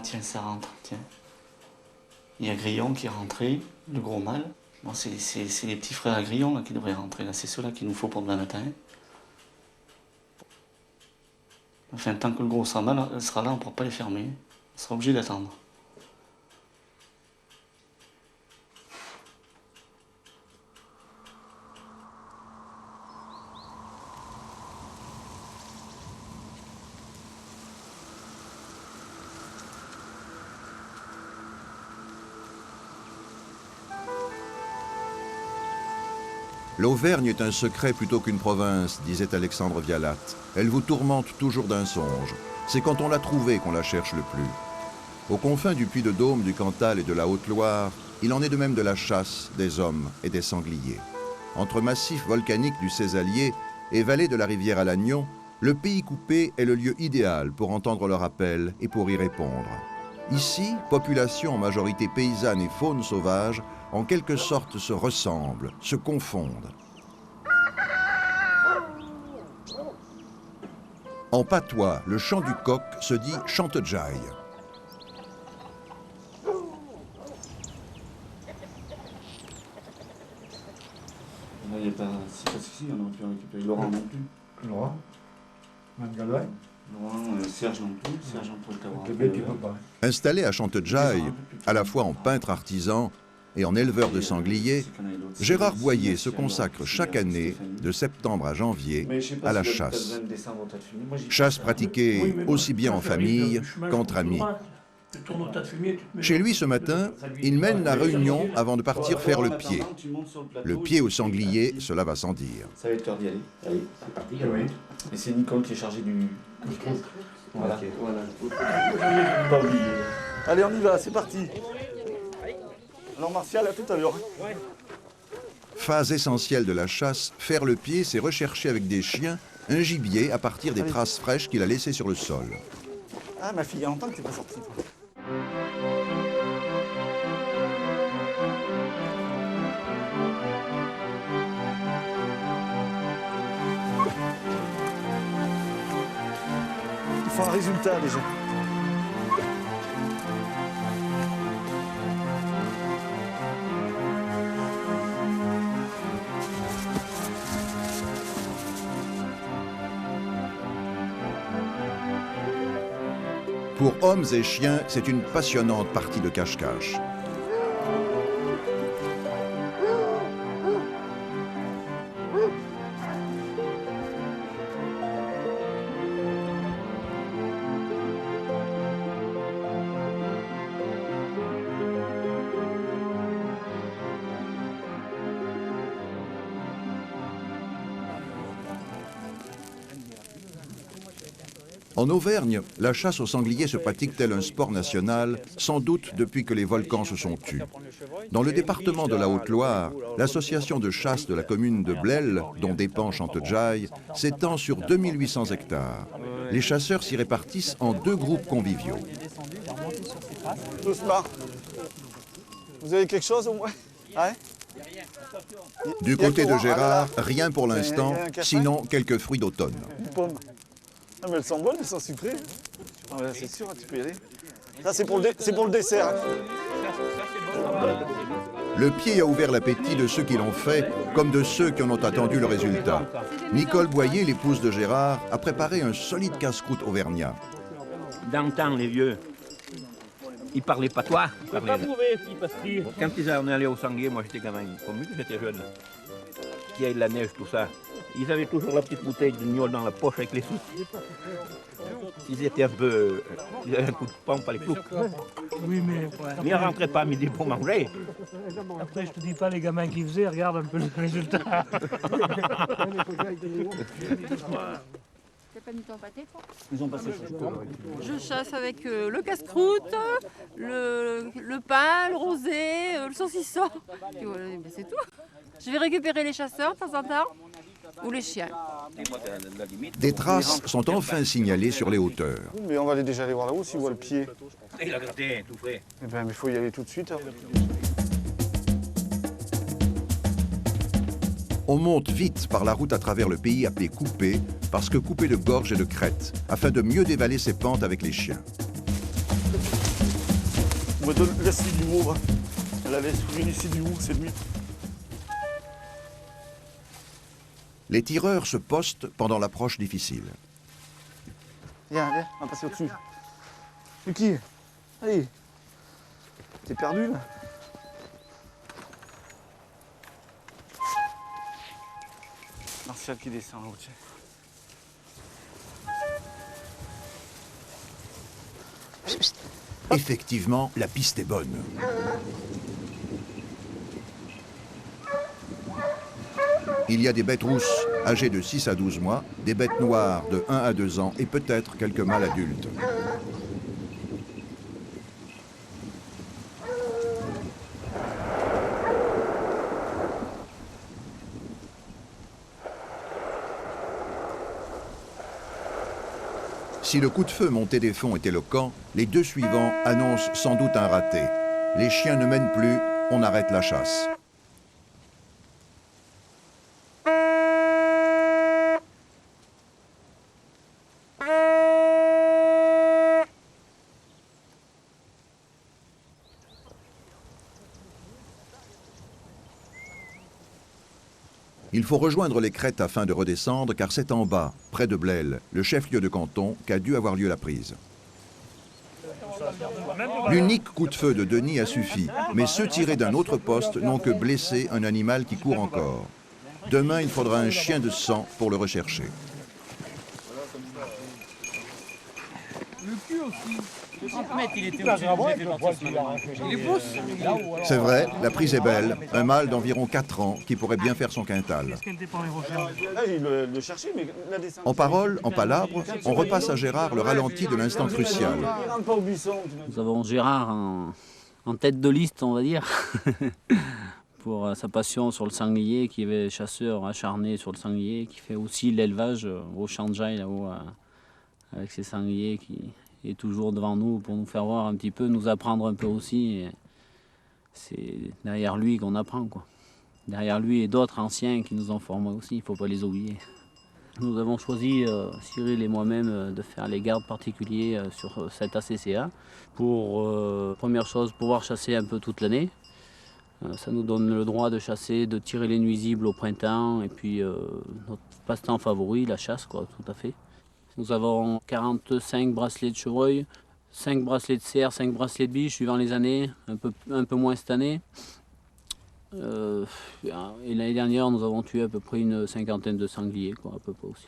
tiens, ça rentre, tiens. Il y a Grillon qui est rentré, le gros mâle. Bon, c'est les petits frères à Grillon là, qui devraient rentrer. Là, c'est ceux-là qu'il nous faut pour demain matin. Enfin, tant que le gros sera là, on ne pourra pas les fermer. On sera obligé d'attendre. L'Auvergne est un secret plutôt qu'une province, disait Alexandre Vialat. Elle vous tourmente toujours d'un songe. C'est quand on l'a trouvée qu'on la cherche le plus. Aux confins du Puy-de-Dôme, du Cantal et de la Haute-Loire, il en est de même de la chasse, des hommes et des sangliers. Entre massifs volcaniques du Cézallier et vallées de la rivière à Lannion, le pays coupé est le lieu idéal pour entendre leur appel et pour y répondre. Ici, population en majorité paysanne et faune sauvage, en quelque sorte se ressemblent, se confondent. En patois, le chant du coq se dit chantejaille. Là, il n'y a pas si facile, on aurait pu récupérer Laurent non plus. Laurent, Mangalouin. Laurent, Serge non plus. Serge, on pourrait l'avoir. Québec, il peut pas. Installé à Chantejaille, à la fois en peintre artisan et en éleveur de sangliers, Gérard Boyer se consacre chaque année, de septembre à janvier, à la chasse. Chasse pratiquée aussi bien en famille qu'entre amis. Chez lui ce matin, il mène la réunion avant de partir faire le pied. Le pied au sanglier, cela va sans dire. Ça va être l'heure d'y aller. Allez, c'est parti. Oui. Et c'est Nicole qui est chargée du... Voilà. Okay. Voilà. Pas oublié. Allez, on y va, c'est parti. Alors Martial, à tout à l'heure. Phase essentielle de la chasse, faire le pied, c'est rechercher avec des chiens un gibier à partir des traces fraîches qu'il a laissées sur le sol. Ah, ma fille, il y a longtemps que t'es pas sortie, toi. Il faut un résultat déjà. Pour hommes et chiens, c'est une passionnante partie de cache-cache. En Auvergne, la chasse au sanglier se pratique tel un sport national, sans doute depuis que les volcans se sont tus. Dans le département de la Haute-Loire, l'association de chasse de la commune de Blel, dont dépend Chantejaille, s'étend sur 2800 hectares. Les chasseurs s'y répartissent en deux groupes conviviaux. Doucement. Vous avez quelque chose au moins? Ouais. Du côté de Gérard, rien pour l'instant, sinon quelques fruits d'automne. Ah mais elles sont bonnes, elles sont sucrées. Ah ouais, c'est sûr, tu peux y aller. Ça c'est pour le dessert. Le pied a ouvert l'appétit de ceux qui l'ont fait, comme de ceux qui en ont attendu le résultat. Nicole Boyer, l'épouse de Gérard, a préparé un solide casse-croûte auvergnat. Dans le temps, les vieux, ils parlaient patois. Quand on est allé au sanglier, moi j'étais gamin, comme j'étais jeune, qu'il y ait de la neige, tout ça. Ils avaient toujours la petite bouteille de gnôle dans la poche avec les sous. Ils étaient un peu... Ils avaient un coup de pompe à l'époque. Oui, mais... Mais ils ne rentraient pas à midi pour manger. Après, je te dis pas les gamins qui faisaient, regarde un peu le résultat. T'as pas mis ton pâté, toi? Ils ont passé. Je chasse avec le casse-croûte, le pain, le rosé, le saucisson. Et voilà, ben c'est tout. Je vais récupérer les chasseurs de temps en temps, ou les chiens. Des traces sont enfin signalées sur les hauteurs. Mais on va déjà aller voir là-haut s'ils voient le pied. Il a gratté, tout frais. Eh ben, mais il faut y aller tout de suite. Hein. On monte vite par la route à travers le pays appelé coupé, parce que coupé de gorge et de crête, afin de mieux dévaler ses pentes avec les chiens. Ouais, laisse-lui du haut, va. La laisse ouvrir ici du haut, c'est mieux. Les tireurs se postent pendant l'approche difficile. Viens, viens, on va passer au-dessus. Lucky, allez. T'es perdu, là? Martial qui descend en haut, tiens. Effectivement, la piste est bonne. Il y a des bêtes rousses, âgées de 6 à 12 mois, des bêtes noires de 1 à 2 ans et peut-être quelques mâles adultes. Si le coup de feu monté des fonds est éloquent, les 2 suivants annoncent sans doute un raté. Les chiens ne mènent plus, on arrête la chasse. Il faut rejoindre les crêtes afin de redescendre, car c'est en bas, près de Blêle, le chef-lieu de canton, qu'a dû avoir lieu la prise. L'unique coup de feu de Denis a suffi, mais ceux tirés d'un autre poste n'ont que blessé un animal qui court encore. Demain, il faudra un chien de sang pour le rechercher. C'est vrai, la prise est belle. Un mâle d'environ 4 ans qui pourrait bien faire son quintal. En parole, en palabres, on repasse à Gérard le ralenti de l'instant crucial. Nous avons Gérard en tête de liste, on va dire, pour sa passion sur le sanglier, qui est chasseur acharné sur le sanglier, qui fait aussi l'élevage au Shanghai, là-haut, avec ses sangliers, qui est toujours devant nous pour nous faire voir un petit peu, nous apprendre un peu aussi. C'est derrière lui qu'on apprend, quoi. Derrière lui et d'autres anciens qui nous ont formés aussi, il ne faut pas les oublier. Nous avons choisi, Cyril et moi-même, de faire les gardes particuliers sur cette ACCA pour, première chose, pouvoir chasser un peu toute l'année. Ça nous donne le droit de chasser, de tirer les nuisibles au printemps, et puis notre passe-temps favori, la chasse, quoi, tout à fait. Nous avons 45 bracelets de chevreuil, 5 bracelets de cerf, 5 bracelets de biche, suivant les années, un peu moins cette année. Et l'année dernière, nous avons tué à peu près une 50aine de sangliers, quoi, à peu près aussi.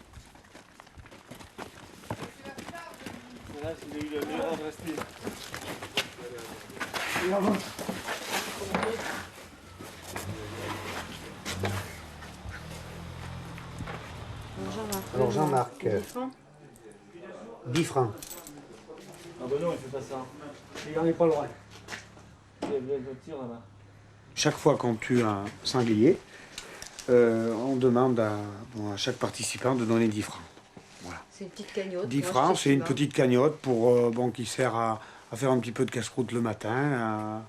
Alors Jean-Marc, 10 francs. Ah ben non, il fait pas ça. Il n'en est pas loin. Chaque fois qu'on tue un sanglier, on demande à chaque participant de donner 10 francs. Voilà. C'est une petite cagnotte. 10 francs, c'est une petite cagnotte pour, qui sert à faire un petit peu de casse-croûte le matin,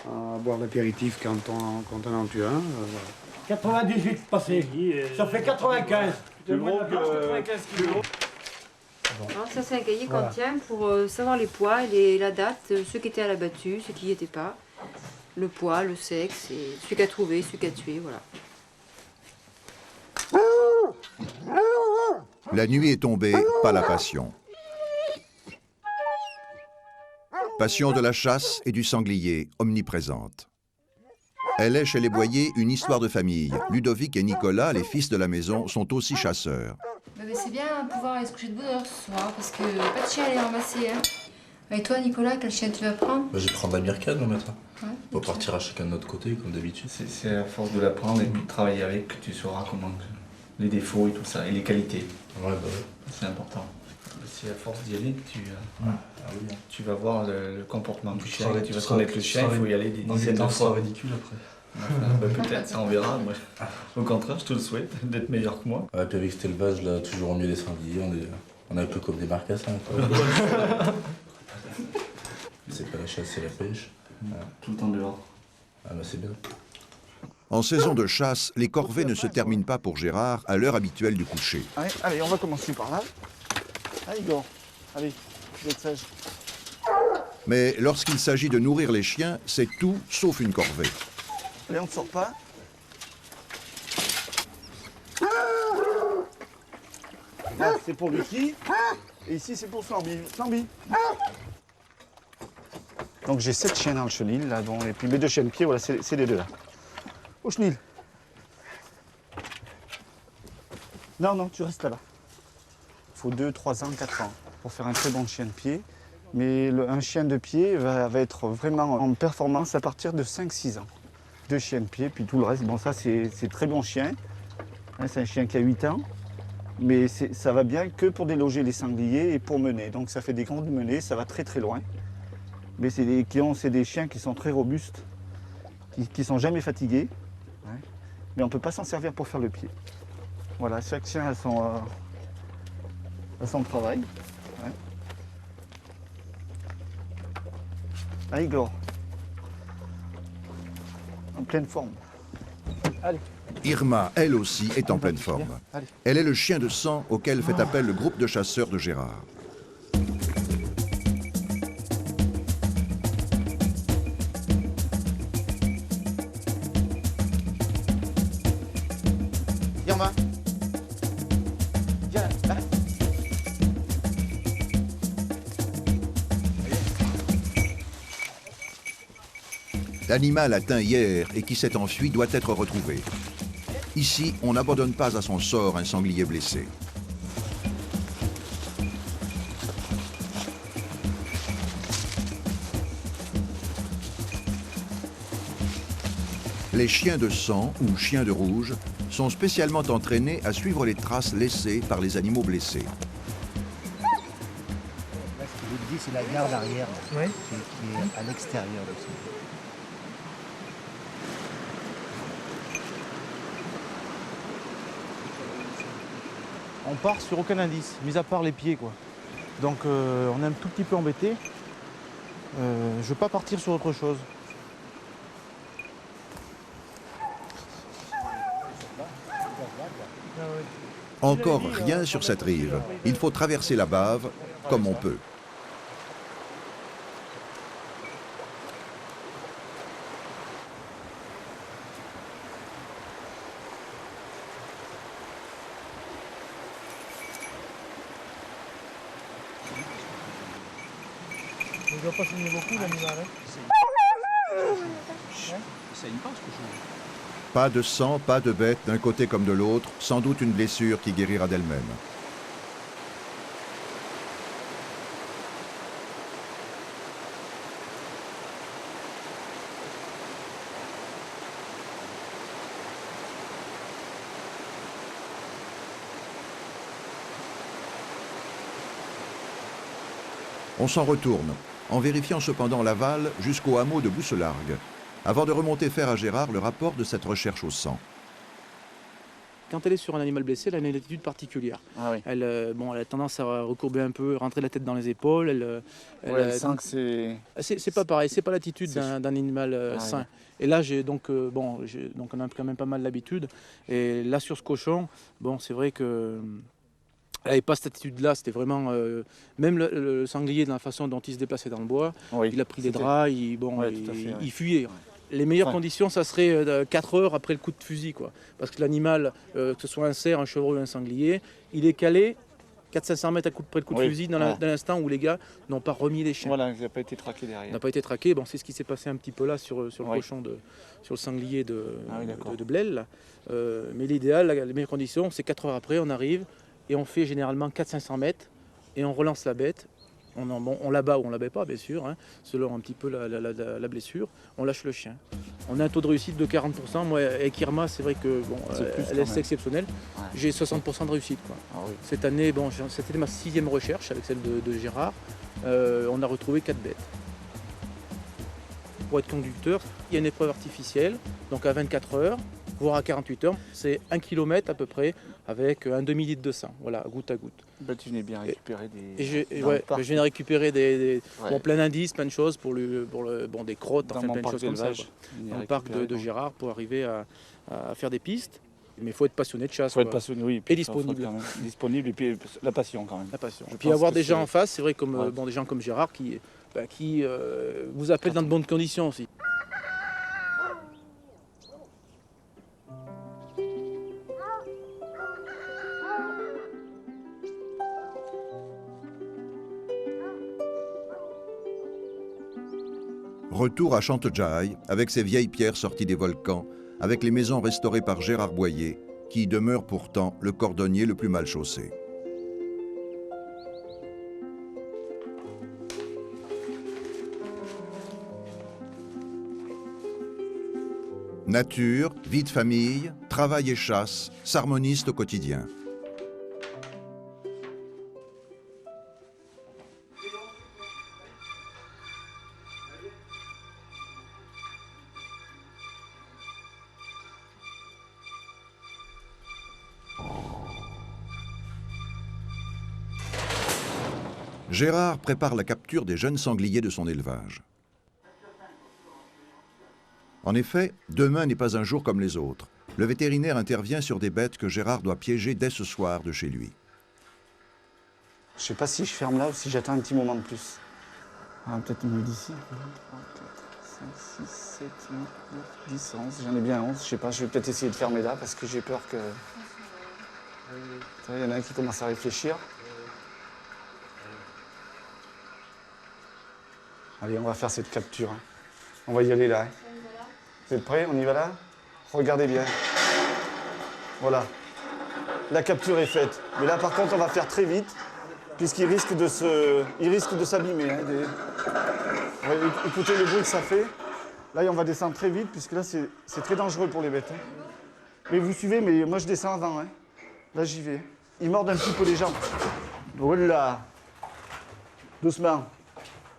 à boire l'apéritif quand on en tue un. Voilà. 98 passé. Ça fait 95. Alors, ça, c'est un cahier qu'on tient pour savoir les poids, la date, ceux qui étaient à l'abattu, ceux qui n'y étaient pas, le poids, le sexe, et celui qui a trouvé, celui qui a tué, voilà. La nuit est tombée, pas la passion. Passion de la chasse et du sanglier, omniprésente. Elle est chez les Boyer une histoire de famille. Ludovic et Nicolas, les fils de la maison, sont aussi chasseurs. Mais c'est bien de pouvoir aller se coucher de bonne heure ce soir, parce que pas de chien à aller ramasser. Hein. Et toi, Nicolas, quel chien tu vas prendre? Je vais prendre la Birkane le matin. Ouais, On va partir à chacun de notre côté, comme d'habitude. C'est à force de l'apprendre et de travailler avec que tu sauras comment les défauts et tout ça, et les qualités. Ouais, bah ouais. C'est important. C'est à force d'y aller que tu vas voir le comportement du chien, tu vas connaître le chien, il faut y aller des dizaines de fois. Ridicule après. Peut-être, ça on verra. Moi, au contraire, je te le souhaite, d'être meilleur que moi. Ouais, puis avec cet élevage, là, toujours au mieux des sangliers, on est un peu comme des marcassins. C'est pas la chasse, c'est la pêche. Tout le temps dehors. Ah bah c'est bien. En saison de chasse, les corvées ne se terminent pas pour Gérard à l'heure habituelle du coucher. Allez, on va commencer par là. Allez, Igor. Allez, vous êtes sage. Mais lorsqu'il s'agit de nourrir les chiens, c'est tout sauf une corvée. Allez, on ne sort pas. Là, c'est pour Lucky. Et ici, c'est pour Slamby. Slamby. Donc j'ai 7 chiens dans le chenil, là, dont et puis mes 2 chiens de pied, voilà, c'est les 2 là. Au chenil. Non, non, tu restes là-bas. Il faut 2, 3 ans, 4 ans pour faire un très bon chien de pied. Mais un chien de pied va être vraiment en performance à partir de 5-6 ans. 2 chiens de pied, puis tout le reste, bon ça c'est très bon chien. Hein, c'est un chien qui a 8 ans. Mais ça va bien que pour déloger les sangliers et pour mener. Donc ça fait des grandes menées, ça va très très loin. Mais c'est des chiens qui sont très robustes, qui ne sont jamais fatigués. Hein. Mais on ne peut pas s'en servir pour faire le pied. Voilà, chaque chien a son travail. Hein. Ah, Igor. En pleine forme. Allez. Irma, elle aussi, est en pleine forme. Elle est le chien de sang auquel fait appel le groupe de chasseurs de Gérard. Irma. Viens là. L'animal atteint hier et qui s'est enfui doit être retrouvé. Ici, on n'abandonne pas à son sort un sanglier blessé. Les chiens de sang ou chiens de rouge sont spécialement entraînés à suivre les traces laissées par les animaux blessés. Là, ce que je vous dis, c'est la garde arrière qui est à l'extérieur de ça. On part sur aucun indice, mis à part les pieds, quoi. Donc on est un tout petit peu embêté. Je ne veux pas partir sur autre chose. Encore rien sur cette rive. Il faut traverser la bave comme on peut. Il ne doit pas saigner beaucoup l'animal. C'est une passe, cochon. Pas de sang, pas de bête d'un côté comme de l'autre, sans doute une blessure qui guérira d'elle-même. On s'en retourne, en vérifiant cependant l'aval jusqu'au hameau de Bousselargues, avant de remonter faire à Gérard le rapport de cette recherche au sang. Quand elle est sur un animal blessé, elle a une attitude particulière. Ah oui. Elle a tendance à recourber un peu, rentrer la tête dans les épaules. Elle sent que c'est... C'est pas pareil, c'est pas l'attitude d'un animal sain. Ouais. Et là, donc on a quand même pas mal l'habitude. Et là, sur ce cochon, bon, c'est vrai que elle n'avait pas cette attitude-là. C'était vraiment même le sanglier, dans la façon dont il se déplaçait dans le bois. Oui, il a pris des draps, il fuyait. Ouais. Les meilleures conditions, ça serait 4 heures après le coup de fusil, quoi. Parce que l'animal, que ce soit un cerf, un chevreuil, un sanglier, il est calé 400-500 mètres après le coup de fusil dans l'instant où les gars n'ont pas remis les chiens. Voilà, il n'a pas été traqué derrière. Il n'a pas été traqué. Bon, c'est ce qui s'est passé un petit peu là sur le cochon, sur le sanglier de Blel. Mais l'idéal, les meilleures conditions, c'est 4 heures après, on arrive et on fait généralement 400-500 mètres et on relance la bête. On l'abat ou on ne l'abat pas, bien sûr, hein, selon un petit peu la blessure. On lâche le chien. On a un taux de réussite de 40%. Moi, avec Irma, c'est vrai que elle est exceptionnelle. Ouais. J'ai 60% de réussite, quoi. Ah oui. Cette année, c'était ma 6e recherche avec celle de Gérard. On a retrouvé 4 bêtes. Pour être conducteur, il y a une épreuve artificielle, donc à 24 heures, voire à 48 heures. C'est 1 km à peu près, avec un demi-litre de sang, voilà, goutte à goutte. Bah, tu venais bien récupérer des... je viens de récupérer plein d'indices, plein de choses, pour des crottes, enfin, plein de choses comme ça. Dans le parc de Gérard, pour arriver à faire des pistes. Mais il faut être passionné de chasse. Il faut être passionné, oui. Et disponible. Quand même. Disponible, et puis la passion quand même. La passion. Et puis avoir des gens en face, c'est vrai, comme des gens comme Gérard qui qui vous appelle dans de bonnes conditions aussi. Retour à Chantejai, avec ses vieilles pierres sorties des volcans, avec les maisons restaurées par Gérard Boyer, qui demeure pourtant le cordonnier le plus mal chaussé. Nature, vie de famille, travail et chasse s'harmonisent au quotidien. Gérard prépare la capture des jeunes sangliers de son élevage. En effet, demain n'est pas un jour comme les autres. Le vétérinaire intervient sur des bêtes que Gérard doit piéger dès ce soir de chez lui. Je sais pas si je ferme là ou si j'attends un petit moment de plus. Ah, peut-être mieux d'ici. 3, 4, 5, 6, 7, 8, 9, 10, 11. J'en ai bien 11. Je sais pas, je vais peut-être essayer de fermer là parce que j'ai peur que... Il y en a un qui commence à réfléchir. Allez, on va faire cette capture. On va y aller là. Vous êtes prêts? On y va là? Regardez bien. Voilà. La capture est faite. Mais là, par contre, on va faire très vite, puisqu'il risque de s'abîmer. Hein, écoutez le bruit que ça fait. Là, on va descendre très vite, puisque là, c'est très dangereux pour les bêtes. Hein. Mais vous suivez, mais moi, je descends avant. Hein. Là, j'y vais. Ils mordent un petit peu les jambes. Voilà. Doucement.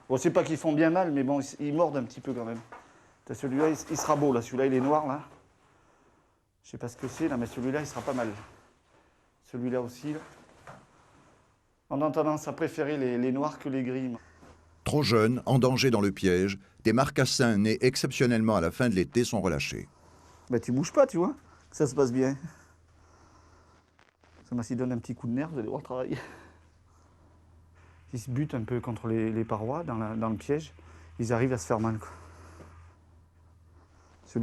Bon, c'est pas qu'ils font bien mal, mais bon, ils mordent un petit peu quand même. Celui-là, il sera beau, là. Celui-là, il est noir, là. Je sais pas ce que c'est, là, mais celui-là, il sera pas mal. Celui-là aussi, là. On a tendance à préférer les noirs que les gris. Trop jeunes, en danger dans le piège, des marcassins nés exceptionnellement à la fin de l'été sont relâchés. Ben, tu bouges pas, tu vois, que ça se passe bien. Ça m'a s'y donne un petit coup de nerf, vous allez voir travailler. Ils se butent un peu contre les parois, dans le piège. Ils arrivent à se faire mal, quoi.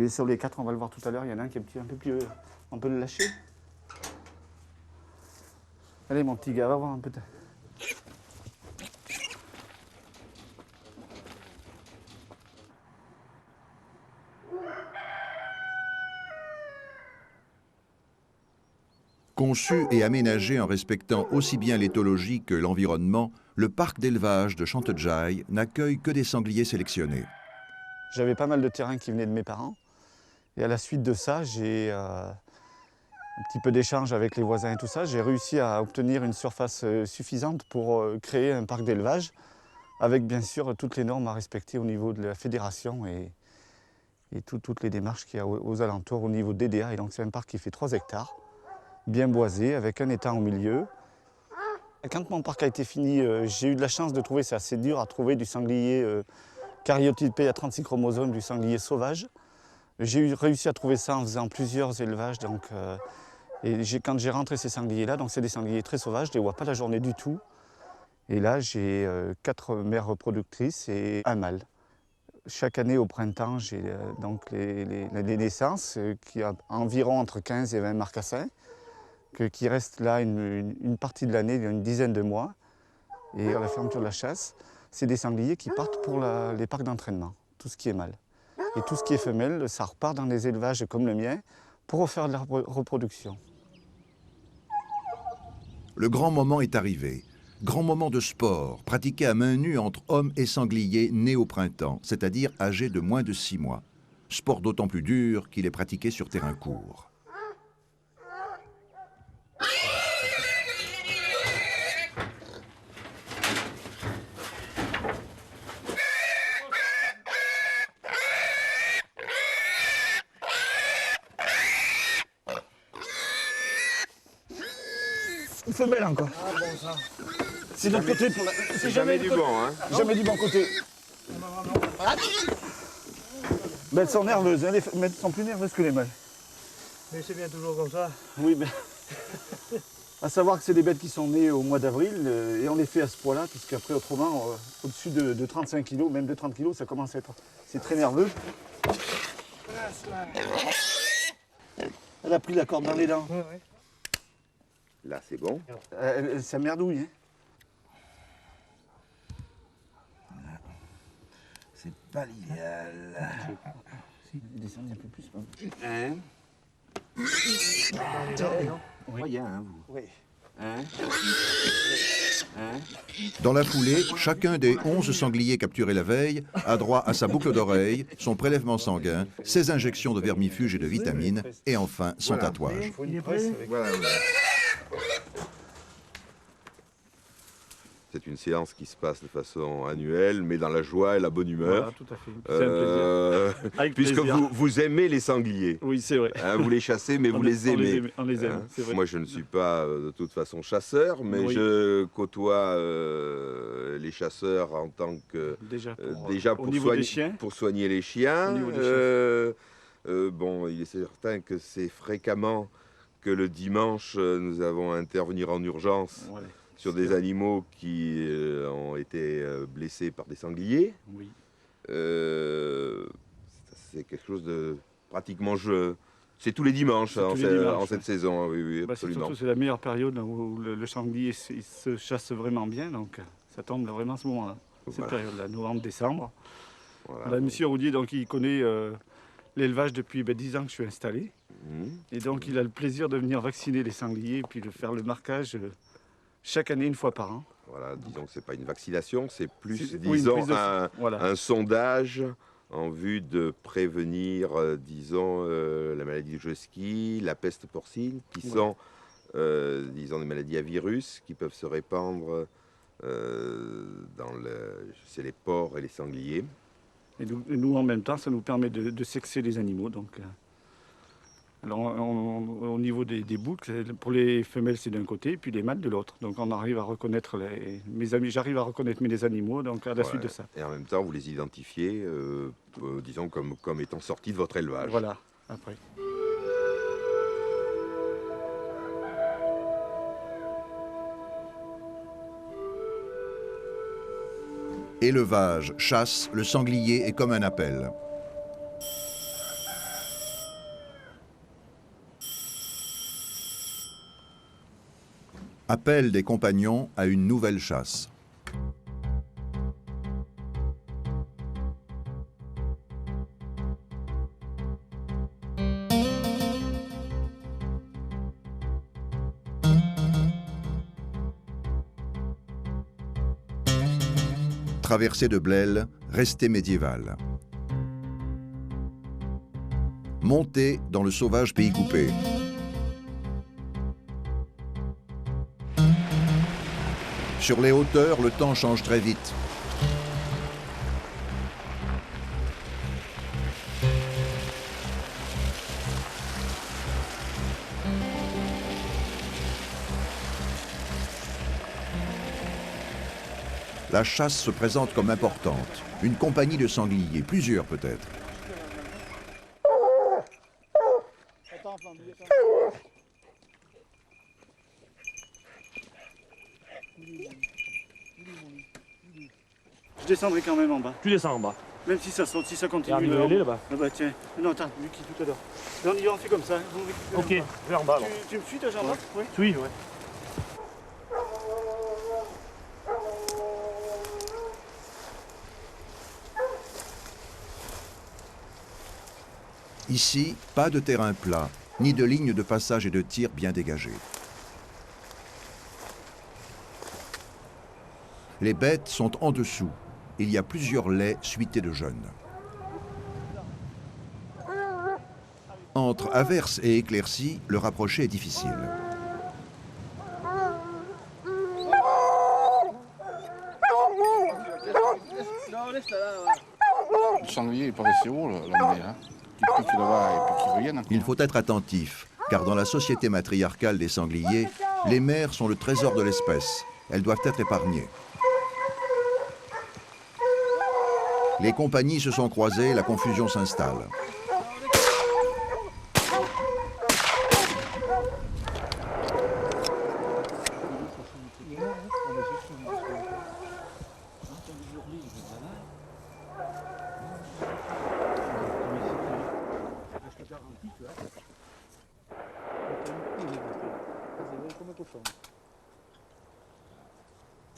Sur les 4, on va le voir tout à l'heure, il y en a un qui est un peu plus haut. On peut le lâcher? Allez, mon petit gars, va voir un peu. Conçu et aménagé en respectant aussi bien l'éthologie que l'environnement, le parc d'élevage de Chantejai n'accueille que des sangliers sélectionnés. J'avais pas mal de terrain qui venait de mes parents. Et à la suite de ça, j'ai un petit peu d'échange avec les voisins et tout ça. J'ai réussi à obtenir une surface suffisante pour créer un parc d'élevage, avec bien sûr toutes les normes à respecter au niveau de la fédération et toutes les démarches qu'il y a aux alentours au niveau de DDA. Et donc c'est un parc qui fait 3 hectares, bien boisé, avec un étang au milieu. Quand mon parc a été fini, j'ai eu de la chance de trouver, c'est assez dur à trouver, du sanglier caryotypé à 36 chromosomes, du sanglier sauvage. J'ai réussi à trouver ça en faisant plusieurs élevages. Donc, quand j'ai rentré ces sangliers-là, donc c'est des sangliers très sauvages, je ne les vois pas la journée du tout. Et là, j'ai 4 mères reproductrices et un mâle. Chaque année au printemps, j'ai donc les naissances, qui a environ entre 15 et 20 marcassins, qui restent là une partie de l'année, une dizaine de mois. Et à la fermeture de la chasse, c'est des sangliers qui partent pour les parcs d'entraînement, tout ce qui est mâle. Et tout ce qui est femelle, ça repart dans des élevages comme le mien pour refaire de la reproduction. Le grand moment est arrivé. Grand moment de sport, pratiqué à main nue entre hommes et sangliers nés au printemps, c'est-à-dire âgés de moins de 6 mois. Sport d'autant plus dur qu'il est pratiqué sur terrain court. Une femelle encore. Ah bon ça. C'est de l'autre côté. C'est jamais du bon, hein. Jamais du bon côté. Mais elles sont nerveuses, hein. Les femelles sont plus nerveuses que les mâles. Mais c'est bien toujours comme ça. Oui, mais... À savoir que c'est des bêtes qui sont nées au mois d'avril et on les fait à ce poids-là, parce qu'après autrement, au-dessus de 35 kg, même de 30 kg, ça commence à être... C'est très nerveux. Elle a pris la corde dans les dents. Ouais, ouais. Là, c'est bon. Ça merdouille. Hein. Voilà. C'est pas l'idéal. Descendez un peu plus. Hein? Oui. Il y a un, vous. Oui. Hein? Hein? Dans la foulée, chacun des 11 sangliers capturés la veille a droit à sa boucle d'oreille, son prélèvement sanguin, ses injections de vermifuges et de vitamines, et enfin son tatouage. Voilà. C'est une séance qui se passe de façon annuelle, mais dans la joie et la bonne humeur. Voilà, tout à fait. C'est un plaisir. Puisque plaisir. vous aimez les sangliers. Oui, c'est vrai. Hein, vous les chassez, mais vous les aimez. On les aime, Hein, c'est vrai. moi, je ne suis pas de toute façon chasseur, mais Oui. je côtoie les chasseurs en tant que... Déjà pour, au niveau des chiens. Pour soigner les chiens. Au niveau des Bon, il est certain que c'est fréquemment que le dimanche, nous avons à intervenir en urgence. Ouais. Sur des animaux qui ont été blessés par des sangliers. Oui. C'est quelque chose de pratiquement... C'est tous les dimanches en cette saison, oui, absolument. C'est la meilleure période où le sanglier il se chasse vraiment bien, donc ça tombe vraiment à ce moment-là, cette période-là, novembre-décembre. Voilà. Monsieur Roudier, donc, il connaît l'élevage depuis 10 ans que je suis installé, et donc il a le plaisir de venir vacciner les sangliers et puis de faire le marquage chaque année, une fois par an. Voilà, disons que ce n'est pas une vaccination, c'est plus, un sondage en vue de prévenir, la maladie de Josky, la peste porcine, qui sont, des maladies à virus qui peuvent se répandre chez les porcs et les sangliers. Et nous, en même temps, ça nous permet de sexer les animaux. Donc, alors, au niveau des boucles, pour les femelles, c'est d'un côté, puis les mâles de l'autre. Donc, on arrive à reconnaître j'arrive à reconnaître mes animaux, donc à la suite de ça. Et en même temps, vous les identifiez, disons, comme étant sortis de votre élevage. Voilà, après. Élevage, chasse, le sanglier est comme un appel. Appel des compagnons à une nouvelle chasse. Traversée de Blêle, restée médiévale. Montée dans le sauvage pays coupé. Sur les hauteurs, le temps change très vite. La chasse se présente comme importante. Une compagnie de sangliers, plusieurs peut-être. Je descendrai quand même en bas. Tu descends en bas. Même si ça saute, si ça continue. Il y a un aller là-bas. Ah bah tiens. Non, attends, lui qui tout à l'heure. Là, on y va, on fait comme ça. Ok, je vais en bas alors. Tu me suis, toi, Jean-Marc? Oui. Oui, ouais. Ici, pas de terrain plat, ni de lignes de passage et de tir bien dégagées. Les bêtes sont en dessous. Il y a plusieurs laits suités de jeunes. Entre averse et éclaircie, le rapprocher est difficile. Le sanglier est pas resté haut, l'emmener, hein. Qui pique là-bas et puis qui revienne. Il faut être attentif, car dans la société matriarcale des sangliers, les mères sont le trésor de l'espèce. Elles doivent être épargnées. Les compagnies se sont croisées, la confusion s'installe.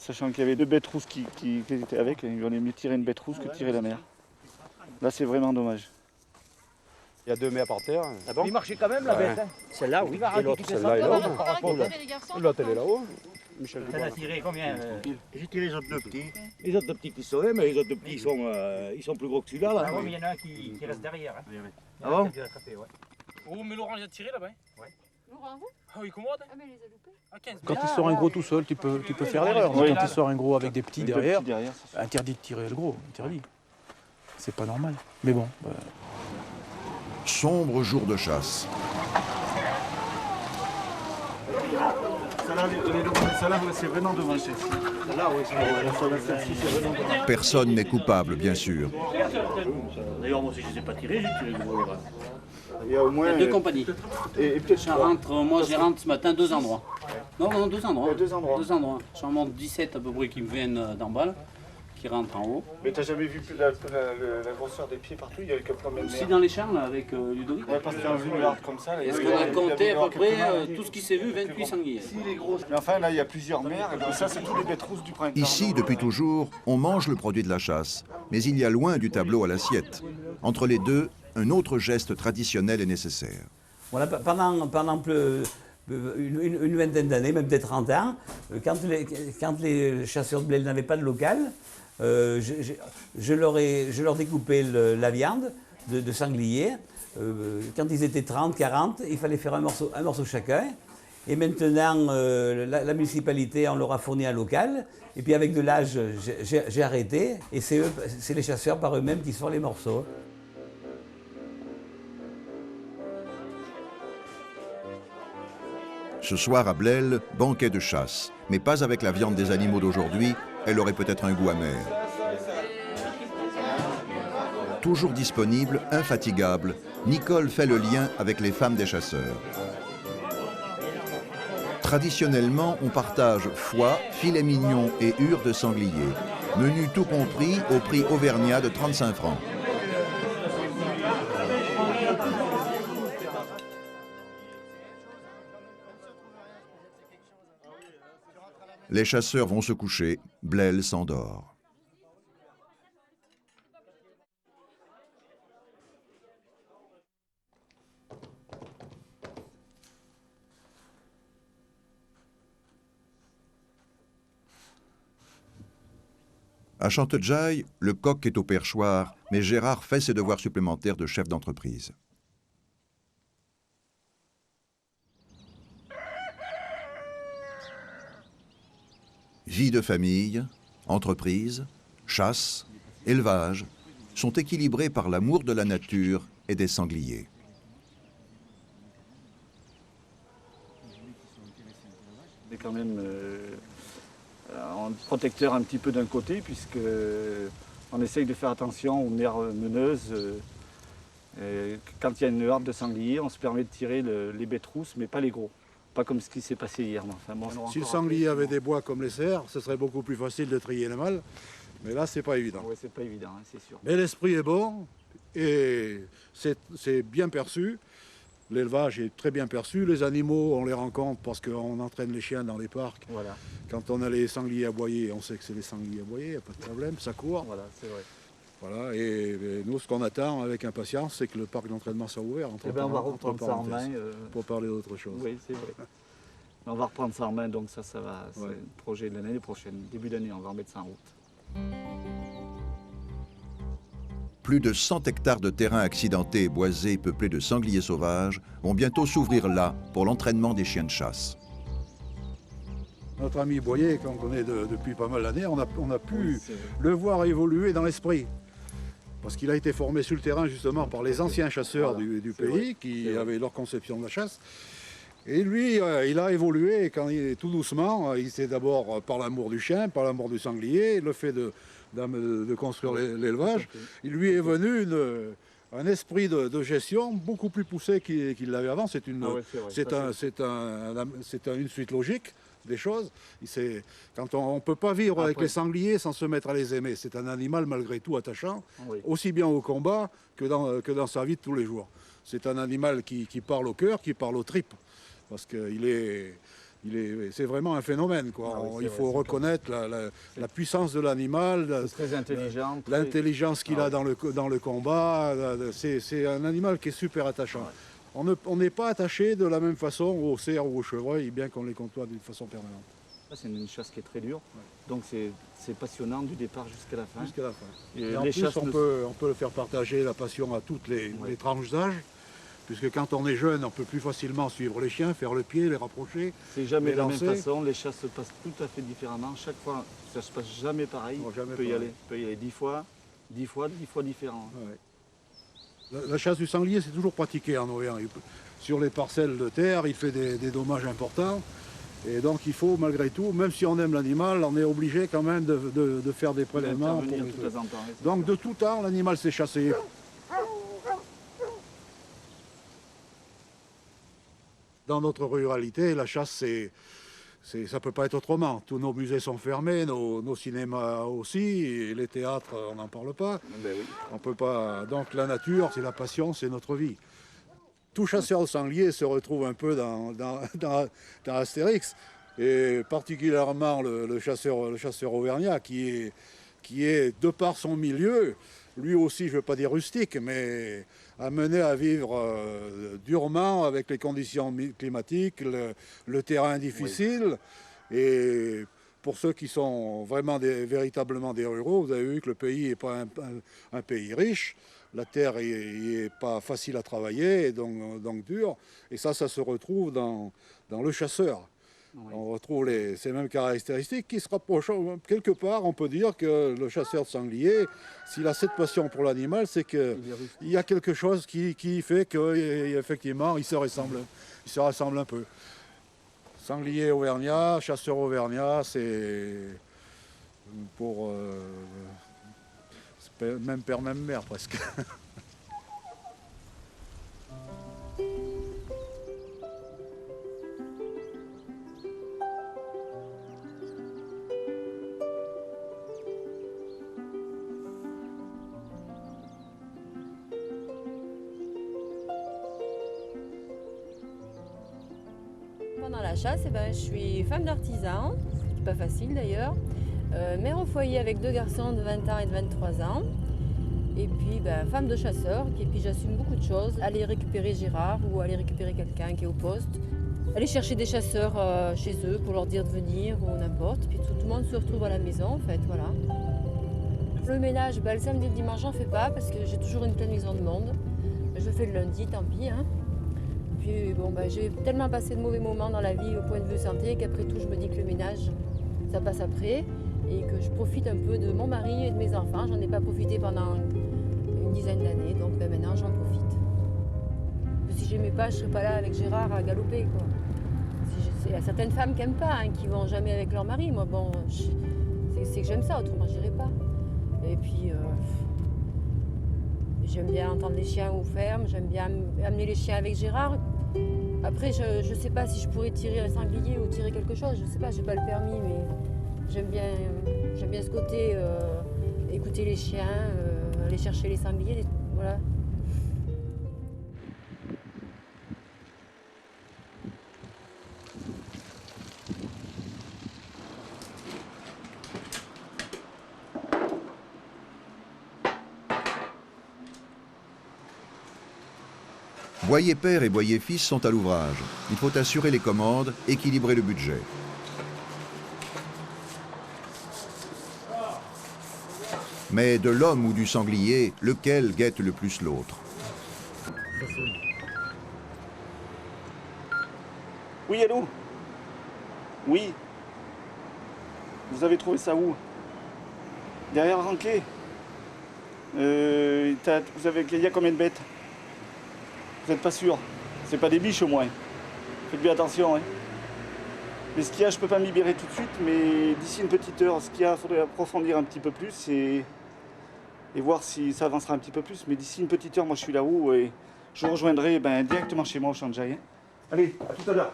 sachant qu'il y avait 2 bêtes rousses qui étaient avec. Il valait mieux tirer une bête rousse que tirer la mère. Là, c'est vraiment dommage. Il y a 2 mères par terre. Ah bon? Il marchait quand même la bête. Hein. Celle-là, oui. Et l'autre, celle-là et l'autre. L'autre, elle est là-haut. Michel Dubois. T'en as tiré combien? J'ai tiré les autres 2 petits. Les autres 2 petits qui sauraient, mais les autres 2 petits ils sont plus gros que celui-là. Ah bon, mais il y en a un qui reste derrière. Hein. Ah bon? Oh, mais Laurent, il a tiré là-bas. Ouais. Laurent, vous? Ah oui, commode. Ah, mais il les a loupés. À 15. Quand il sort un gros tout seul, tu peux faire l'erreur. Oui. Quand il sort un gros avec des petits derrière, interdit de tirer le gros, interdit. C'est pas normal. Mais bon. Sombre jour de chasse. Celle-là, c'est vraiment devant celle-ci. Personne n'est coupable, bien sûr. D'ailleurs, moi aussi, je ne les ai pas tirés, j'ai tiré le gros là-bas. Il y a 2 compagnies. Moi, j'ai rentre ce matin 2 endroits. Non, 2 endroits. 2 endroits. J'en monte 17 à peu près qui me viennent d'en bas, qui rentrent en haut. Mais t'as jamais vu la grosseur des pieds partout? Il y a eu combien de Aussi dans les champs là, avec Ludovic. Ouais, parce qu'il y a une larde comme ça. Est-ce qu'on a compté à peu près tout ce qui s'est vu, 28 sangliers. Mais enfin, là, il y a plusieurs mères, et ça, c'est tous les bêtes rousses du printemps. Ici, depuis toujours, on mange le produit de la chasse. Mais il y a loin du tableau à l'assiette. Entre les deux, un autre geste traditionnel est nécessaire. Voilà, pendant une vingtaine d'années, même peut-être 30 ans, quand les chasseurs de blé n'avaient pas de local, je leur découpais la viande de sanglier. Quand ils étaient 30, 40, il fallait faire un morceau chacun. Et maintenant, la municipalité, on leur a fourni un local. Et puis avec de l'âge, j'ai arrêté. Et c'est les chasseurs par eux-mêmes qui se font les morceaux. Ce soir à Blel, banquet de chasse. Mais pas avec la viande des animaux d'aujourd'hui, elle aurait peut-être un goût amer. Toujours disponible, infatigable, Nicole fait le lien avec les femmes des chasseurs. Traditionnellement, on partage foie, filet mignon et hure de sanglier. Menu tout compris au prix auvergnat de 35 francs. Les chasseurs vont se coucher, Blel s'endort. À Chantejaille, le coq est au perchoir, mais Gérard fait ses devoirs supplémentaires de chef d'entreprise. Vie de famille, entreprise, chasse, élevage sont équilibrés par l'amour de la nature et des sangliers. C'est quand même un protecteur un petit peu d'un côté, puisque on essaye de faire attention aux mères meneuses. Quand il y a une harpe de sanglier, on se permet de tirer les bêtes rousses, mais pas les gros. Pas comme ce qui s'est passé hier. Enfin, bon, si le sanglier avait des bois comme les cerfs, ce serait beaucoup plus facile de trier le mâle. Mais là, c'est pas évident. Oui, c'est pas évident, hein, c'est sûr. Mais l'esprit est bon et c'est bien perçu. L'élevage est très bien perçu. Les animaux, on les rencontre parce qu'on entraîne les chiens dans les parcs. Voilà. Quand on a les sangliers aboyés, on sait que c'est les sangliers aboyés, il n'y a pas de problème, ça court. Voilà, c'est vrai. Voilà, et nous, ce qu'on attend avec impatience, c'est que le parc d'entraînement soit ouvert. On va reprendre ça en main. Pour parler d'autre chose. Oui, c'est vrai. On va reprendre ça en main, donc ça va. C'est le projet de l'année prochaine. Début d'année, on va remettre ça en route. Plus de 100 hectares de terrain accidentés et boisés peuplés de sangliers sauvages vont bientôt s'ouvrir là pour l'entraînement des chiens de chasse. Notre ami Boyer, qu'on connaît depuis pas mal d'années, on a pu le voir évoluer dans l'esprit. Parce qu'il a été formé sur le terrain justement par les anciens chasseurs du pays qui avaient leur conception de la chasse. Et lui, il a évolué et quand tout doucement, il s'est d'abord par l'amour du chien, par l'amour du sanglier, le fait de construire l'élevage, il lui est venu un esprit de gestion beaucoup plus poussé qu'il l'avait avant. C'est une suite logique des choses. Quand on ne peut pas vivre avec les sangliers sans se mettre à les aimer. C'est un animal malgré tout attachant, aussi bien au combat que dans sa vie de tous les jours. C'est un animal qui parle au cœur, qui parle aux tripes, parce qu'il est c'est vraiment un phénomène, quoi. Il faut reconnaître la puissance de l'animal, très intelligent, l'intelligence qu'il a dans le combat. C'est un animal qui est super attachant. Ouais. On n'est pas attaché de la même façon aux cerfs ou aux chevreuils, bien qu'on les côtoie d'une façon permanente. C'est une chasse qui est très dure, donc c'est passionnant du départ jusqu'à la fin. Jusqu'à la fin. Et en plus, on peut faire partager la passion à toutes les tranches d'âge. Puisque quand on est jeune, on peut plus facilement suivre les chiens, faire le pied, les rapprocher. C'est jamais de la même façon, les chasses se passent tout à fait différemment. Chaque fois, ça se passe jamais pareil. Non, jamais on peut y aller 10 fois différents. Ouais. La chasse du sanglier, c'est toujours pratiqué en Auvergne. Sur les parcelles de terre, il fait des dommages importants. Et donc il faut malgré tout, même si on aime l'animal, on est obligé quand même de faire des prélèvements. Donc de tout temps, l'animal s'est chassé. Dans notre ruralité, la chasse, ça ne peut pas être autrement. Tous nos musées sont fermés, nos cinémas aussi, et les théâtres, on n'en parle pas. Ben oui. On peut pas. Donc la nature, c'est la passion, c'est notre vie. Tout chasseur de sanglier se retrouve un peu dans Astérix, et particulièrement le chasseur auvergnat, qui est, de par son milieu, lui aussi, je ne veux pas dire rustique, mais amené à vivre durement avec les conditions climatiques, le terrain difficile. Oui. Et pour ceux qui sont vraiment véritablement des ruraux, vous avez vu que le pays n'est pas un pays riche. La terre n'est pas facile à travailler, et donc dure. Et ça se retrouve dans le chasseur. Oui. On retrouve ces mêmes caractéristiques qui se rapprochent. Quelque part, on peut dire que le chasseur de sanglier, s'il a cette passion pour l'animal, c'est qu'il y a quelque chose qui fait qu'effectivement, il se ressemble un peu. Sanglier auvergnat, chasseur auvergnat, c'est pour même père, même mère presque. Pendant la chasse, je suis femme d'artisan, c'est pas facile d'ailleurs, mère au foyer avec 2 garçons de 20 ans et de 23 ans, et puis femme de chasseur, et puis j'assume beaucoup de choses, aller récupérer Gérard ou aller récupérer quelqu'un qui est au poste, aller chercher des chasseurs chez eux pour leur dire de venir ou n'importe, puis tout le monde se retrouve à la maison en fait, voilà. Le ménage, le samedi et le dimanche j'en fais pas parce que j'ai toujours une pleine maison de monde, je fais le lundi, tant pis. Hein. Puis j'ai tellement passé de mauvais moments dans la vie au point de vue santé qu'après tout je me dis que le ménage ça passe après et que je profite un peu de mon mari et de mes enfants. J'en ai pas profité pendant une dizaine d'années, donc maintenant j'en profite. Si j'aimais pas, je serais pas là avec Gérard à galoper, quoi. Il y a certaines femmes qui n'aiment pas, hein, qui vont jamais avec leur mari. Moi c'est que j'aime ça, autrement j'irais pas. Et puis j'aime bien entendre les chiens aux fermes, j'aime bien amener les chiens avec Gérard. Après, je sais pas si je pourrais tirer un sanglier ou tirer quelque chose, je sais pas, j'ai pas le permis, mais j'aime bien ce côté, écouter les chiens, aller chercher les sangliers, voilà. Boyer père et Boyer fils sont à l'ouvrage. Il faut assurer les commandes, équilibrer le budget. Mais de l'homme ou du sanglier, lequel guette le plus l'autre? Oui, allô? Oui. Vous avez trouvé ça où? Derrière Ranquet. Il y a combien de bêtes? Vous n'êtes pas sûr? C'est pas des biches au moins. Faites bien attention. Hein. Mais ce qu'il y a, je peux pas me libérer tout de suite, mais d'ici une petite heure, ce qu'il y a, il faudrait approfondir un petit peu plus et voir si ça avancera un petit peu plus. Mais d'ici une petite heure, moi je suis là-haut et je vous rejoindrai directement chez moi au Champ de Jaille. Hein. Allez, à tout à l'heure.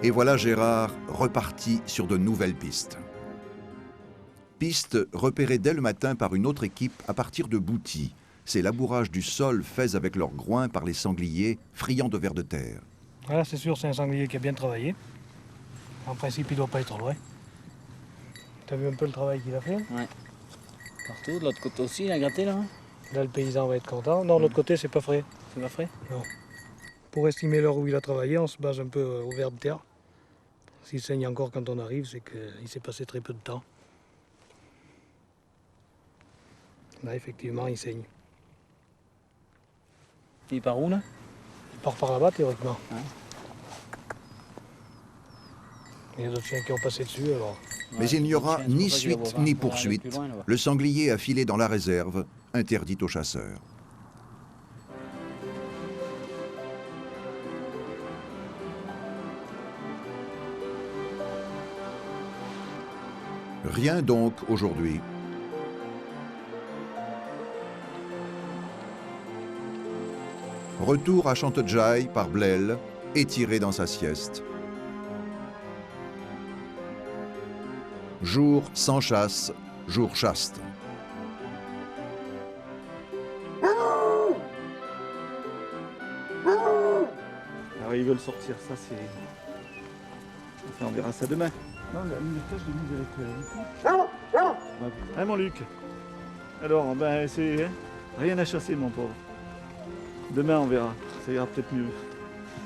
Et voilà Gérard reparti sur de nouvelles pistes. Pistes repérées dès le matin par une autre équipe à partir de Bouty. Ces labourages du sol faits avec leurs groins par les sangliers friands de vers de terre. Voilà, c'est sûr, c'est un sanglier qui a bien travaillé. En principe, il ne doit pas être loin. Tu as vu un peu le travail qu'il a fait? Ouais. Partout, de l'autre côté aussi, il a gratté là. Là, le paysan va être content. Non, de l'autre côté, c'est pas frais. C'est pas frais? Non. Pour estimer l'heure où il a travaillé, on se base un peu au ver de terre. S'il saigne encore quand on arrive, c'est qu'il s'est passé très peu de temps. Là, effectivement, il saigne. Il part où là? Il part par là-bas, théoriquement. Ouais. Il y a d'autres chiens qui ont passé dessus, alors... Mais il n'y aura ni suite ni poursuite. Le sanglier a filé dans la réserve, interdite aux chasseurs. Rien donc aujourd'hui. Retour à Chantedjaï par Blel, étiré dans sa sieste. Jour sans chasse, jour chaste. Alors ils veulent sortir, ça c'est... Enfin, on verra ça demain. Non, une tâche de mise avec Hein mon Luc? Alors, ben c'est... Rien à chasser mon pauvre. Demain on verra, ça ira peut-être mieux.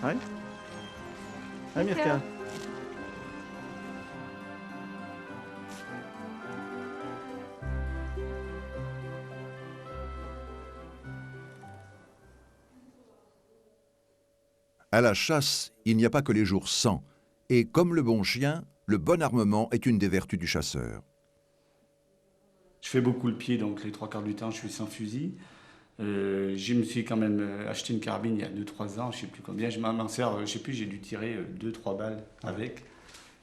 Hein? Hein Mirka? À la chasse, il n'y a pas que les jours sans. Et comme le bon chien, le bon armement est une des vertus du chasseur. Je fais beaucoup le pied, donc les 3/4 du temps je suis sans fusil. Je me suis quand même acheté une carabine il y a 2-3 ans, je ne sais plus combien. Je m'en sers, je ne sais plus, j'ai dû tirer 2-3 balles avec.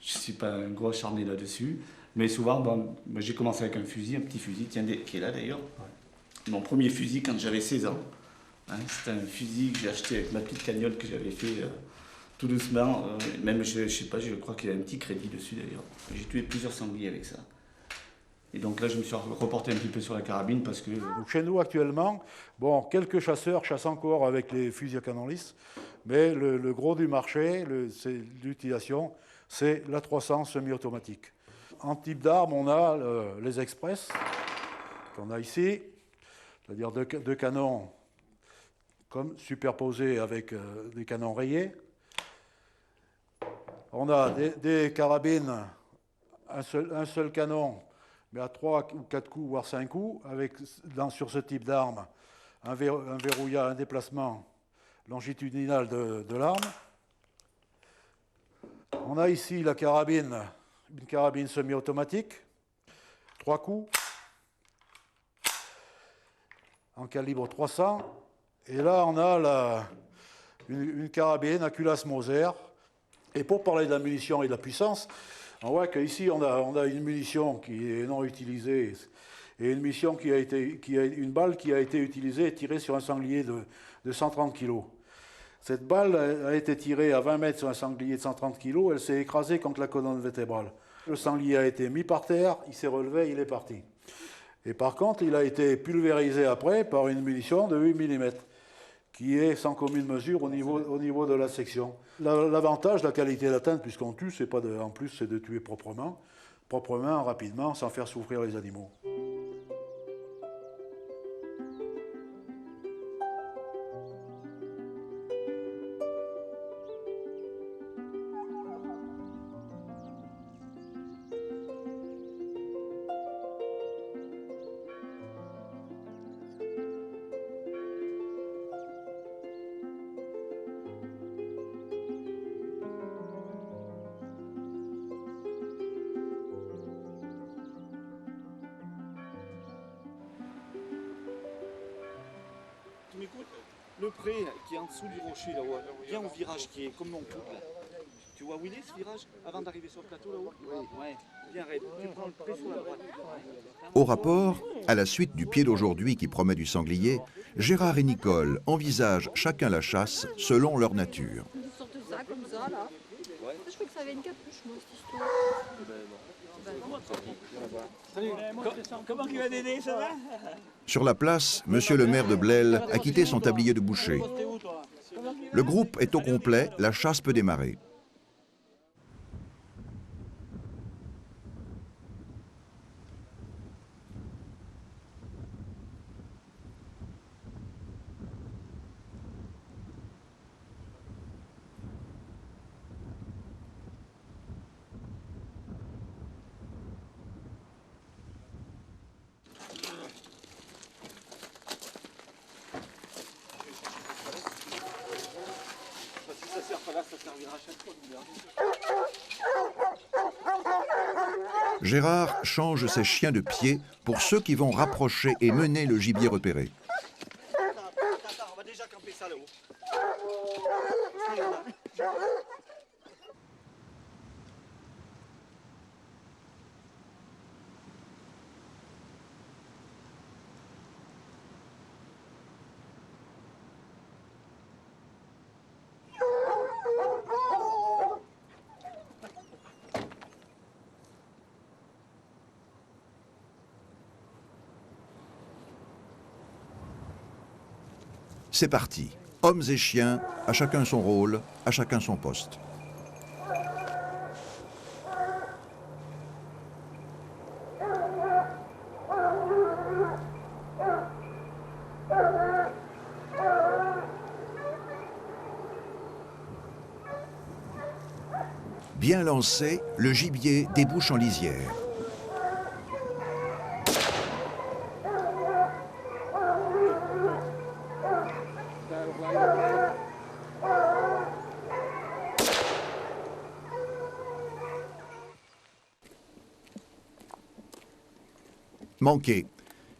Je ne suis pas un gros acharné là-dessus. Mais souvent, bon, j'ai commencé avec un fusil, un petit fusil, tiens, qui est là d'ailleurs. Ouais. Mon premier fusil quand j'avais 16 ans. Hein, c'était un fusil que j'ai acheté avec ma petite cagnotte que j'avais fait tout doucement. Même, je sais pas, je crois qu'il y a un petit crédit dessus d'ailleurs. J'ai tué plusieurs sangliers avec ça. Et donc là, je me suis reporté un petit peu sur la carabine parce que... Donc chez nous, actuellement, bon, quelques chasseurs chassent encore avec les fusils à canon lisse, mais le gros du marché, l'utilisation, c'est la 300 semi-automatique. En type d'arme, on a les express, qu'on a ici, c'est-à-dire deux canons comme superposés avec des canons rayés. On a des carabines, un seul canon, mais à 3 ou 4 coups, voire 5 coups, avec sur ce type d'arme, un verrouillage, un déplacement longitudinal de l'arme. On a ici la carabine, une carabine semi-automatique, 3 coups, en calibre 300. Et là, on a une carabine à culasse Moser. Et pour parler de la munition et de la puissance, on voit qu'ici, on a une munition qui est non utilisée et une balle qui a été utilisée et tirée sur un sanglier de 130 kg. Cette balle a été tirée à 20 mètres sur un sanglier de 130 kg, elle s'est écrasée contre la colonne vertébrale. Le sanglier a été mis par terre, il s'est relevé, il est parti. Et par contre, il a été pulvérisé après par une munition de 8 mm, qui est sans commune mesure au niveau de la section. L'avantage, la qualité d'atteinte, puisqu'on tue, en plus, c'est de tuer proprement, rapidement, sans faire souffrir les animaux. Tu m'écoutes? Le pré qui est en dessous du rocher là-haut, viens au virage qui est comme mon couple là. Tu vois où il est ce virage avant d'arriver sur le plateau là-haut? Oui. Ouais. Viens Red, tu prends le pré sur la droite. Au rapport, à la suite du pied d'aujourd'hui qui promet du sanglier, Gérard et Nicole envisagent chacun la chasse selon leur nature. Ils sortent ça comme ça là. Je crois que ça avait une capuche, moi, cette histoire. Comment tu vas Dédé, ça va? Sur la place, monsieur le maire de Blel a quitté son tablier de boucher. Le groupe est au complet, la chasse peut démarrer. Gérard change ses chiens de pied pour ceux qui vont rapprocher et mener le gibier repéré. On va déjà camper ça là-haut. C'est parti. Hommes et chiens, à chacun son rôle, à chacun son poste. Bien lancé, le gibier débouche en lisière. Manqué.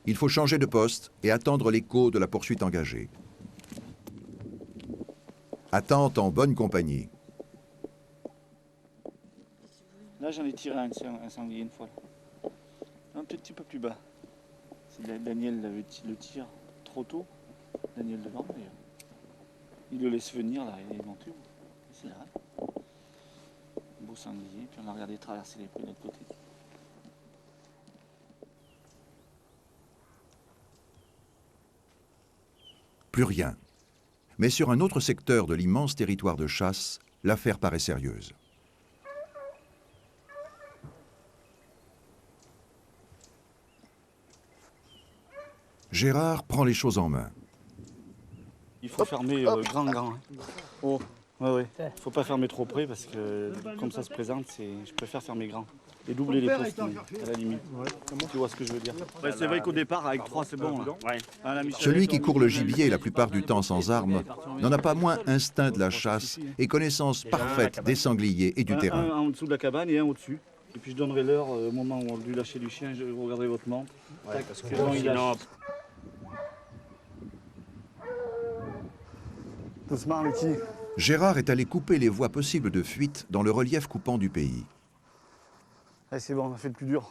Il faut changer de poste et attendre l'écho de la poursuite engagée. Attente en bonne compagnie. Là, j'en ai tiré un sanglier une fois. Un petit peu plus bas. Daniel le tire trop tôt. Daniel devant, d'ailleurs. Il le laisse venir, là, il est monté. C'est là. Un beau sanglier, puis on l'a regardé traverser les prés de l'autre côté. Plus rien. Mais sur un autre secteur de l'immense territoire de chasse, l'affaire paraît sérieuse. Gérard prend les choses en main. Il faut fermer grand. Hein. Oh, ouais. Faut pas fermer trop près parce que comme ça se présente, je préfère fermer grand. Et doubler les postes à la limite. Tu vois ce que je veux dire. Ouais, c'est vrai qu'au départ, avec 3, c'est bon. Là. Ouais. Celui qui court le gibier la plupart du temps sans armes n'en a pas moins instinct de la chasse et connaissance parfaite des sangliers et du terrain. Un en dessous de la cabane et un au-dessus. Et puis je donnerai l'heure au moment où on lui lâcher du chien, je regarderai votre montre. Ouais, parce que sinon... Doucement, Lucky. Gérard est allé couper les voies possibles de fuite dans le relief coupant du pays. Allez, c'est bon, on a fait le plus dur.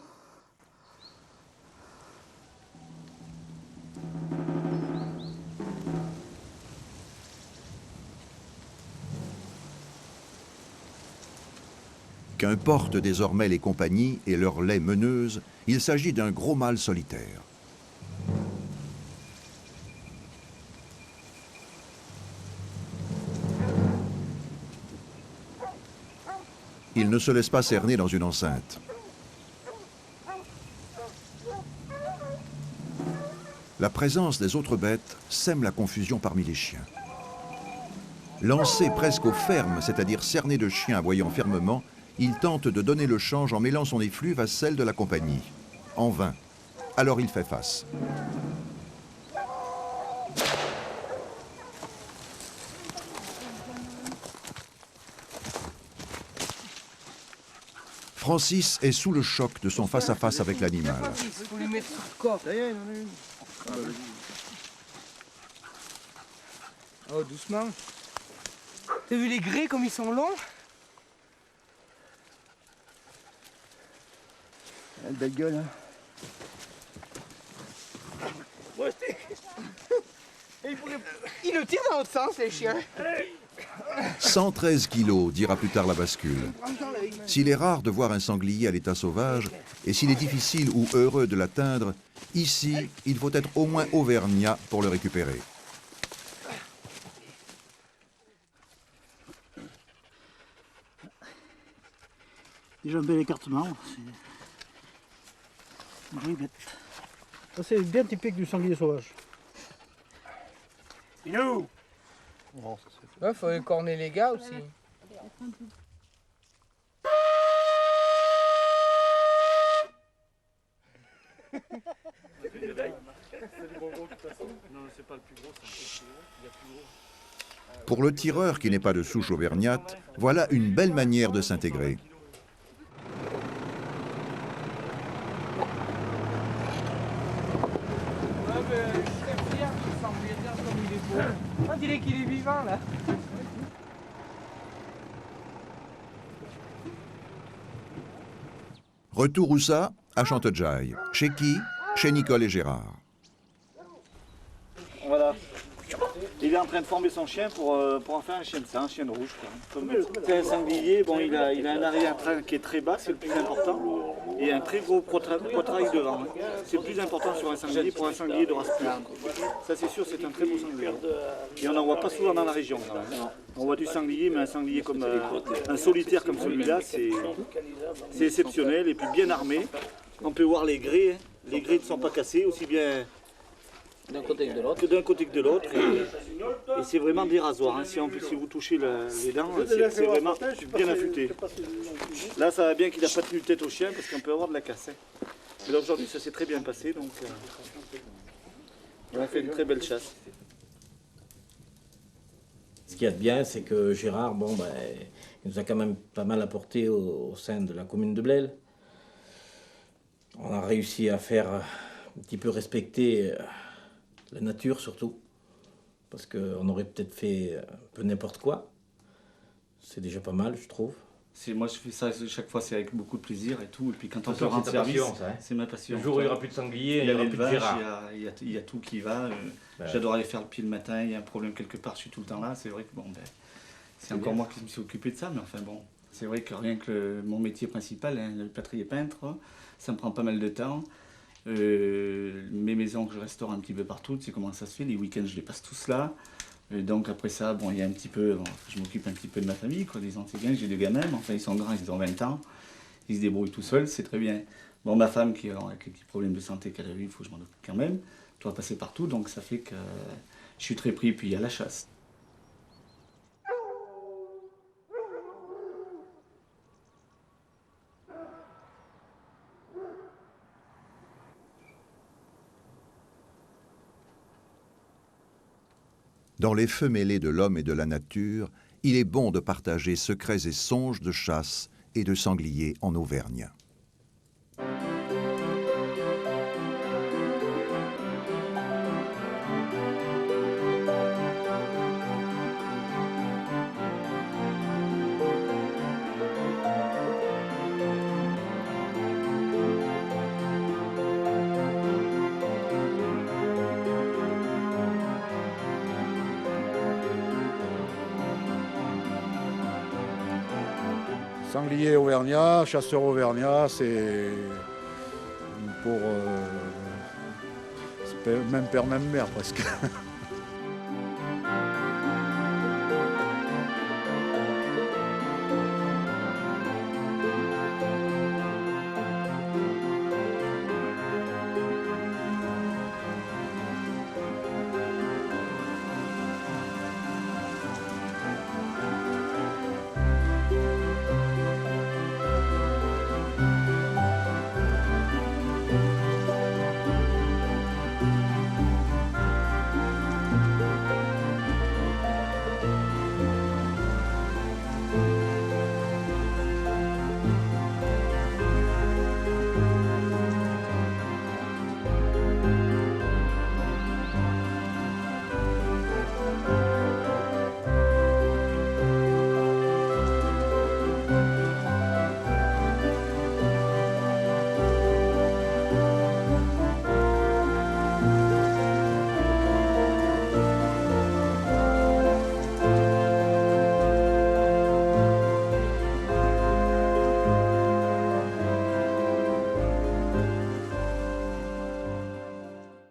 Qu'importe désormais les compagnies et leurs laies meneuses, il s'agit d'un gros mâle solitaire. Il ne se laisse pas cerner dans une enceinte. La présence des autres bêtes sème la confusion parmi les chiens. Lancé presque au ferme, c'est-à-dire cerné de chiens aboyant fermement, il tente de donner le change en mêlant son effluve à celle de la compagnie. En vain. Alors il fait face. Francis est sous le choc de son face-à-face avec l'animal. Faut lui mettre sur le corps. Oh, doucement. T'as vu les grès comme ils sont longs? Elle belle gueule, hein. Il le tire dans l'autre sens, les chiens. 113 kilos, dira plus tard la bascule. S'il est rare de voir un sanglier à l'état sauvage, et s'il est difficile ou heureux de l'atteindre, ici, il faut être au moins auvergnat pour le récupérer. Déjà un bel écartement. C'est bien typique du sanglier sauvage. Inou! Ouais, faut écorner les gars aussi. Pour le tireur qui n'est pas de souche auvergnate, voilà une belle manière de s'intégrer. On dirait qu'il est vivant là. Retour où ça? À Chantejaille. Chez qui? Chez Nicole et Gérard. Voilà. Il est en train de former son chien pour en faire un chien de ça, un chien de rouge. C'est un sanglier, bon, il a un arrière-train qui est très bas, c'est le plus important, et un très gros poitrail devant. Hein. C'est le plus important sur un sanglier pour un sanglier de race pure. Ça c'est sûr, c'est un très beau sanglier. Et on n'en voit pas souvent dans la région. On voit du sanglier, mais un sanglier comme un solitaire comme celui-là, c'est exceptionnel, et puis bien armé. On peut voir les grès, hein. Les grès ne sont pas cassés, aussi bien d'un côté que de l'autre. D'un côté que de l'autre. Et c'est vraiment des rasoirs. Hein. Si vous touchez les dents, c'est vraiment bien affûté. Là, ça va bien qu'il n'a pas tenu tête au chien parce qu'on peut avoir de la casse. Hein. Mais là, aujourd'hui, ça s'est très bien passé. Donc, on a fait une très belle chasse. Ce qu'il y a de bien, c'est que Gérard, il nous a quand même pas mal apporté au sein de la commune de Blel. On a réussi à faire un petit peu respecter la nature surtout, parce qu'on aurait peut-être fait un peu n'importe quoi. C'est déjà pas mal, je trouve. Moi, je fais ça chaque fois, c'est avec beaucoup de plaisir et tout. Et puis quand on peut rendre service, c'est ma passion. Le jour où il n'y aura plus de sanglier, il y aura plus de Gérard. Il y a tout qui va. J'adore aller faire le pied le matin. Il y a un problème quelque part, je suis tout le temps là. C'est vrai que c'est encore moi qui me suis occupé de ça, mais enfin bon, c'est vrai que rien que mon métier principal, hein, le plâtrier peintre, ça me prend pas mal de temps. Mes maisons que je restaure un petit peu partout, tu sais comment ça se fait, les week-ends je les passe tous là. Donc après ça, il y a un petit peu, je m'occupe un petit peu de ma famille, quoi, des antégains, j'ai deux gamins, mais enfin ils sont grands, ils ont 20 ans, ils se débrouillent tout seuls, c'est très bien. Bon, ma femme qui a quelques problèmes de santé qu'elle a eu, il faut que je m'en occupe quand même, je dois passer partout, donc ça fait que je suis très pris, puis il y a la chasse. Dans les feux mêlés de l'homme et de la nature, il est bon de partager secrets et songes de chasse et de sangliers en Auvergne. Sanglier auvergnat, chasseur auvergnat, c'est pour même père, même mère presque.